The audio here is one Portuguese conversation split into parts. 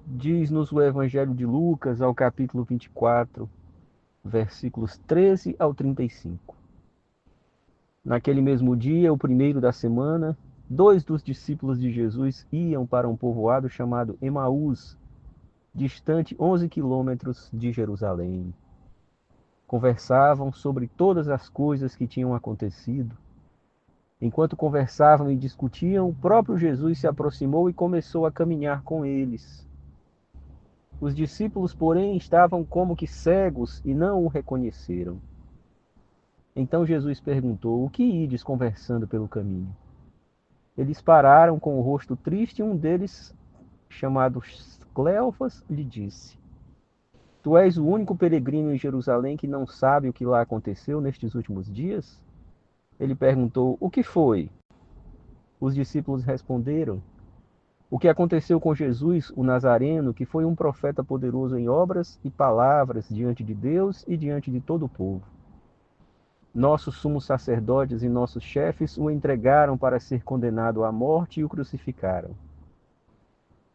Diz-nos o Evangelho de Lucas, ao capítulo 24, versículos 13 ao 35. Naquele mesmo dia, o primeiro da semana, dois dos discípulos de Jesus iam para um povoado chamado Emaús, distante 11 quilômetros de Jerusalém. Conversavam sobre todas as coisas que tinham acontecido. Enquanto conversavam e discutiam, o próprio Jesus se aproximou e começou a caminhar com eles. Os discípulos, porém, estavam como que cegos e não o reconheceram. Então Jesus perguntou: O que ides conversando pelo caminho? Eles pararam com o rosto triste e um deles, chamado Cleofas, lhe disse: Tu és o único peregrino em Jerusalém que não sabe o que lá aconteceu nestes últimos dias? Ele perguntou: O que foi? Os discípulos responderam: O que aconteceu com Jesus, o Nazareno, que foi um profeta poderoso em obras e palavras diante de Deus e diante de todo o povo. Nossos sumos sacerdotes e nossos chefes o entregaram para ser condenado à morte e o crucificaram.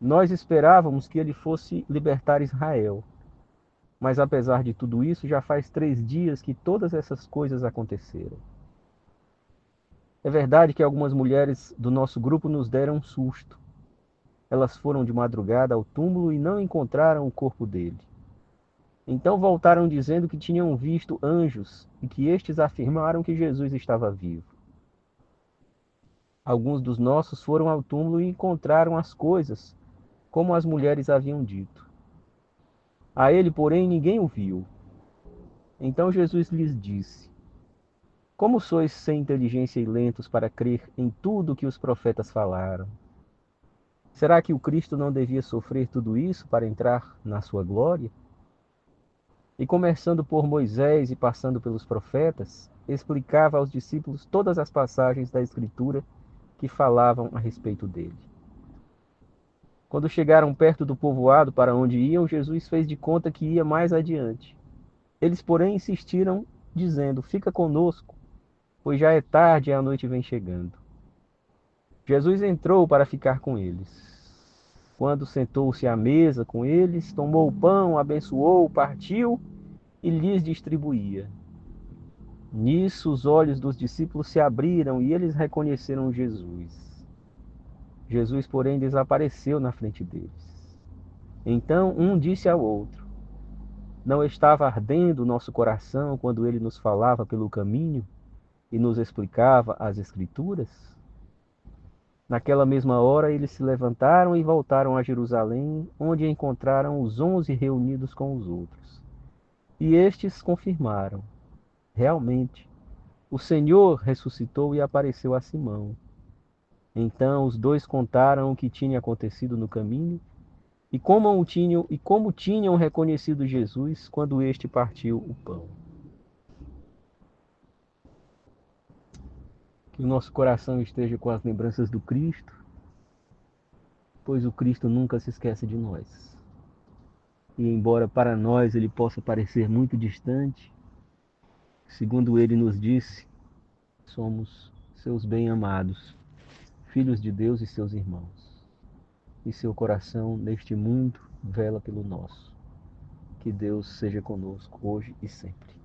Nós esperávamos que ele fosse libertar Israel, mas apesar de tudo isso, já faz 3 dias que todas essas coisas aconteceram. É verdade que algumas mulheres do nosso grupo nos deram um susto. Elas foram de madrugada ao túmulo e não encontraram o corpo dele. Então voltaram dizendo que tinham visto anjos e que estes afirmaram que Jesus estava vivo. Alguns dos nossos foram ao túmulo e encontraram as coisas, como as mulheres haviam dito. A ele, porém, ninguém o viu. Então Jesus lhes disse: Como sois sem inteligência e lentos para crer em tudo o que os profetas falaram? Será que o Cristo não devia sofrer tudo isso para entrar na sua glória? E começando por Moisés e passando pelos profetas, explicava aos discípulos todas as passagens da Escritura que falavam a respeito dele. Quando chegaram perto do povoado para onde iam, Jesus fez de conta que ia mais adiante. Eles, porém, insistiram, dizendo: Fica conosco, pois já é tarde e a noite vem chegando. Jesus entrou para ficar com eles. Quando sentou-se à mesa com eles, tomou o pão, abençoou, partiu e lhes distribuía. Nisso os olhos dos discípulos se abriram e eles reconheceram Jesus. Jesus, porém, desapareceu na frente deles. Então um disse ao outro: Não estava ardendo o nosso coração quando ele nos falava pelo caminho e nos explicava as Escrituras? Naquela mesma hora eles se levantaram e voltaram a Jerusalém, onde encontraram os 11 reunidos com os outros. E estes confirmaram: Realmente, o Senhor ressuscitou e apareceu a Simão. Então os dois contaram o que tinha acontecido no caminho e como tinham reconhecido Jesus quando este partiu o pão. Que o nosso coração esteja com as lembranças do Cristo, pois o Cristo nunca se esquece de nós. E embora para nós ele possa parecer muito distante, segundo ele nos disse, somos seus bem-amados, filhos de Deus e seus irmãos. E seu coração neste mundo vela pelo nosso. Que Deus seja conosco hoje e sempre.